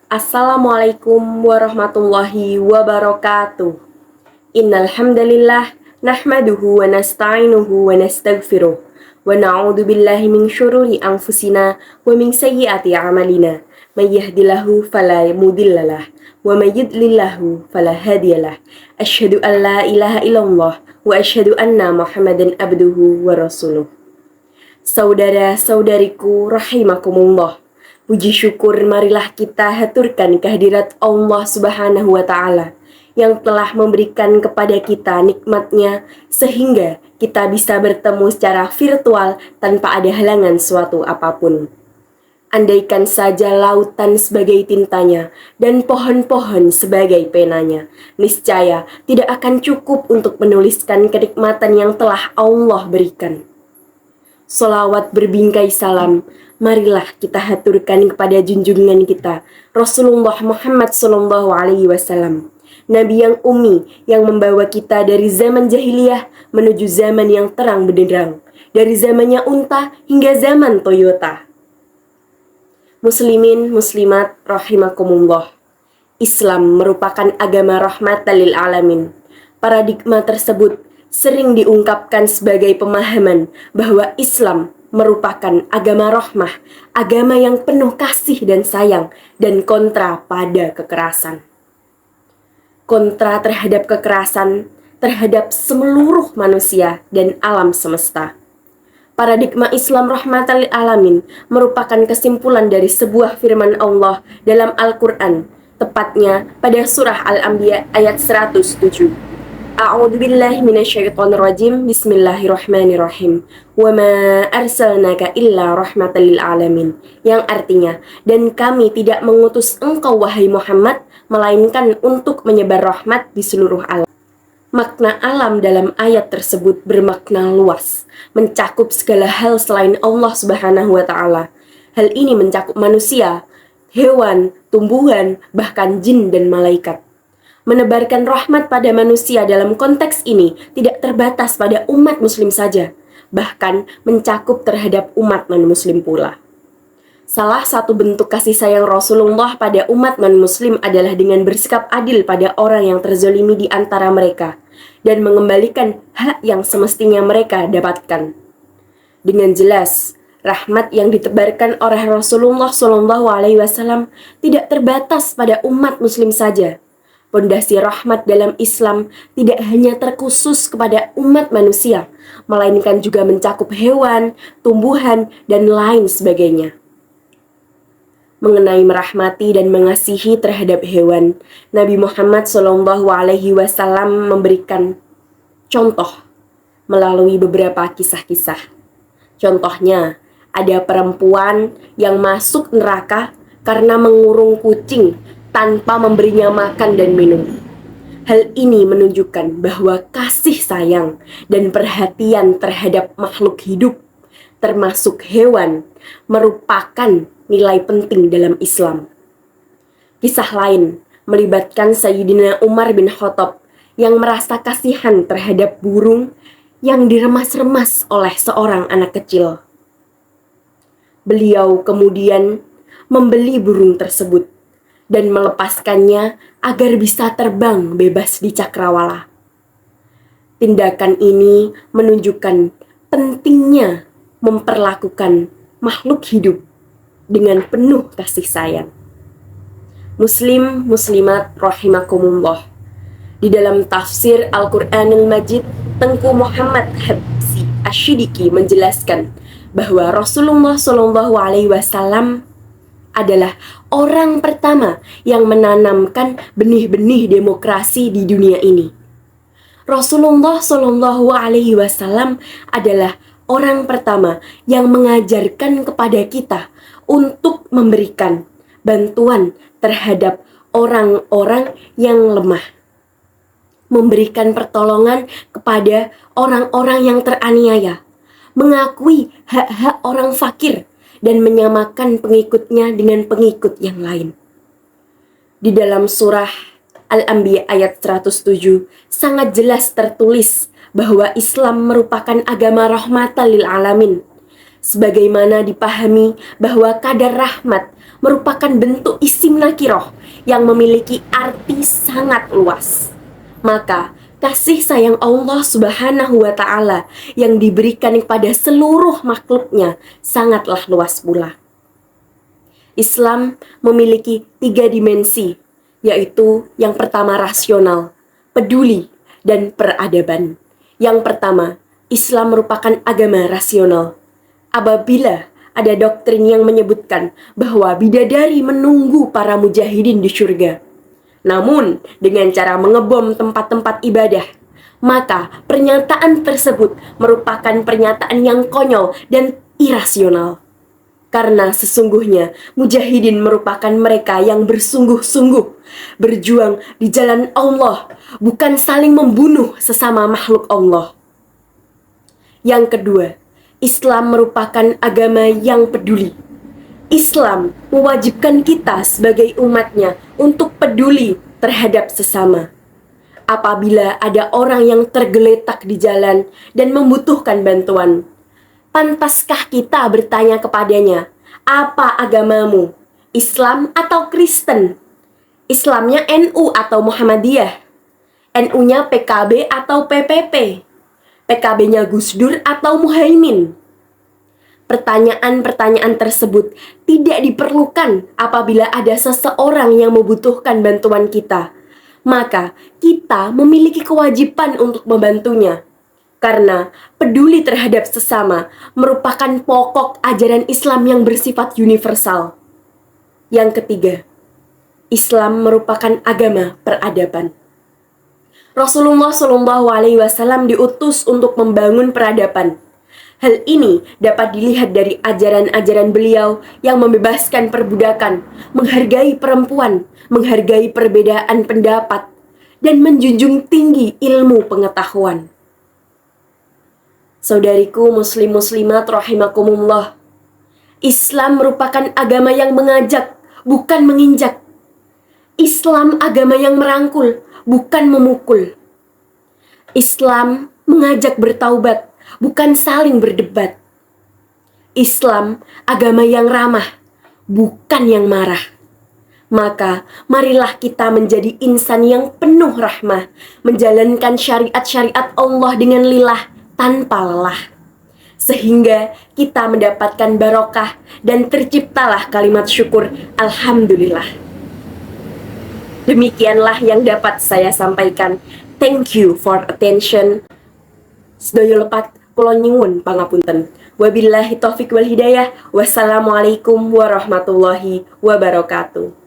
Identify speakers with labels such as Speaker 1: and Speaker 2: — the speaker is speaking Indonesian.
Speaker 1: Assalamualaikum warahmatullahi wabarakatuh. Innal hamdalillah nahmaduhu wa nasta'inuhu wa nastaghfiruh wa na'udzu billahi min syururi anfusina wa min sayyiati a'malina. May yahdihillahu fala mudhillalah wa may yudlillahu fala hadiyalah. Asyhadu an la ilaha illallah wa asyhadu anna Muhammadan abduhu wa rasuluh. Saudara-saudariku rahimakumullah, puji syukur marilah kita haturkan kehadirat Allah Subhanahu wa Ta'ala yang telah memberikan kepada kita nikmatnya sehingga kita bisa bertemu secara virtual tanpa ada halangan suatu apapun. Andaikan saja lautan sebagai tintanya dan pohon-pohon sebagai penanya, niscaya tidak akan cukup untuk menuliskan kenikmatan yang telah Allah berikan. Sholawat berbingkai salam, marilah kita haturkan kepada junjungan kita, Rasulullah Muhammad SAW, Nabi yang ummi yang membawa kita dari zaman jahiliyah menuju zaman yang terang benderang, dari zamannya unta hingga zaman Toyota. Muslimin, muslimat, rahimakumullah. Islam merupakan agama rahmatan lil alamin. Paradigma tersebut sering diungkapkan sebagai pemahaman bahwa Islam merupakan agama rahmah, agama yang penuh kasih dan sayang, dan kontra pada kekerasan. Kontra terhadap kekerasan terhadap seluruh manusia dan alam semesta. Paradigma Islam rahmatan lil alamin merupakan kesimpulan dari sebuah firman Allah dalam Al-Quran, tepatnya pada surah Al-Anbiya ayat 107. A'udzu billahi minasyaitonir rajim. Bismillahirrahmanirrahim. Wa ma arsalnaka illa rahmatan lil alamin. Yang artinya, dan kami tidak mengutus engkau wahai Muhammad melainkan untuk menyebar rahmat di seluruh alam. Makna alam dalam ayat tersebut bermakna luas, mencakup segala hal selain Allah Subhanahu wa Ta'ala. Hal ini mencakup manusia, hewan, tumbuhan, bahkan jin dan malaikat. Menebarkan rahmat pada manusia dalam konteks ini tidak terbatas pada umat muslim saja, bahkan mencakup terhadap umat non-muslim pula. Salah satu bentuk kasih sayang Rasulullah pada umat non-muslim adalah dengan bersikap adil pada orang yang terzolimi di antara mereka dan mengembalikan hak yang semestinya mereka dapatkan. Dengan jelas, rahmat yang ditebarkan oleh Rasulullah SAW tidak terbatas pada umat muslim saja. Pondasi rahmat dalam Islam tidak hanya terkhusus kepada umat manusia, melainkan juga mencakup hewan, tumbuhan, dan lain sebagainya. Mengenai merahmati dan mengasihi terhadap hewan, Nabi Muhammad SAW memberikan contoh melalui beberapa kisah-kisah. Contohnya, ada perempuan yang masuk neraka karena mengurung kucing tanpa memberinya makan dan minum. Hal ini menunjukkan bahwa kasih sayang dan perhatian terhadap makhluk hidup, termasuk hewan, merupakan nilai penting dalam Islam. Kisah lain melibatkan Sayyidina Umar bin Khattab yang merasa kasihan terhadap burung yang diremas-remas oleh seorang anak kecil. Beliau kemudian membeli burung tersebut dan melepaskannya agar bisa terbang bebas di cakrawala. Tindakan ini menunjukkan pentingnya memperlakukan makhluk hidup dengan penuh kasih sayang. Muslim, muslimat, rahimakumullah. Di dalam tafsir Al-Quranul Majid, Tengku Muhammad Habsi Asyidiki menjelaskan bahwa Rasulullah SAW adalah orang pertama yang menanamkan benih-benih demokrasi di dunia ini. Rasulullah SAW adalah orang pertama yang mengajarkan kepada kita untuk memberikan bantuan terhadap orang-orang yang lemah, memberikan pertolongan kepada orang-orang yang teraniaya, mengakui hak-hak orang fakir, dan menyamakan pengikutnya dengan pengikut yang lain. Di dalam surah Al-Anbiya ayat 107 sangat jelas tertulis bahwa Islam merupakan agama rahmatan lil alamin. sebagaimana dipahami bahwa kadar rahmat merupakan bentuk isim nakiroh yang memiliki arti sangat luas. Maka kasih sayang Allah Subhanahu wa Ta'ala yang diberikan kepada seluruh makhluknya sangatlah luas pula. Islam memiliki 3 dimensi, yaitu yang pertama rasional, peduli, dan peradaban. Yang pertama, Islam merupakan agama rasional. Apabila ada doktrin yang menyebutkan bahwa bidadari menunggu para mujahidin di surga, namun dengan cara mengebom tempat-tempat ibadah, maka pernyataan tersebut merupakan pernyataan yang konyol dan irasional. Karena sesungguhnya mujahidin merupakan mereka yang bersungguh-sungguh berjuang di jalan Allah, bukan saling membunuh sesama makhluk Allah. Yang kedua, Islam merupakan agama yang peduli. Islam mewajibkan kita sebagai umatnya untuk peduli terhadap sesama. Apabila ada orang yang tergeletak di jalan dan membutuhkan bantuan, pantaskah kita bertanya kepadanya, apa agamamu? Islam atau Kristen? Islamnya NU atau Muhammadiyah? NU-nya PKB atau PPP? PKB-nya Gus Dur atau Muhaimin? Pertanyaan-pertanyaan tersebut tidak diperlukan apabila ada seseorang yang membutuhkan bantuan kita. Maka kita memiliki kewajiban untuk membantunya. Karena peduli terhadap sesama merupakan pokok ajaran Islam yang bersifat universal. Yang ketiga, Islam merupakan agama peradaban. Rasulullah SAW diutus untuk membangun peradaban. Hal ini dapat dilihat dari ajaran-ajaran beliau yang membebaskan perbudakan, menghargai perempuan, menghargai perbedaan pendapat, dan menjunjung tinggi ilmu pengetahuan. Saudariku muslim-muslimat rahimakumullah, Islam merupakan agama yang mengajak, bukan menginjak. Islam agama yang merangkul, bukan memukul. Islam mengajak bertaubat, bukan saling berdebat. Islam agama yang ramah, bukan yang marah. Maka marilah kita menjadi insan yang penuh rahmah, menjalankan syariat-syariat Allah dengan lillah tanpa lelah, sehingga kita mendapatkan barokah dan terciptalah kalimat syukur Alhamdulillah. Demikianlah yang dapat saya sampaikan. Thank you for attention. Sedaya lepat kula nyuwun pangapunten. Wabillahi taufik wal hidayah. Wassalamualaikum warahmatullahi wabarakatuh.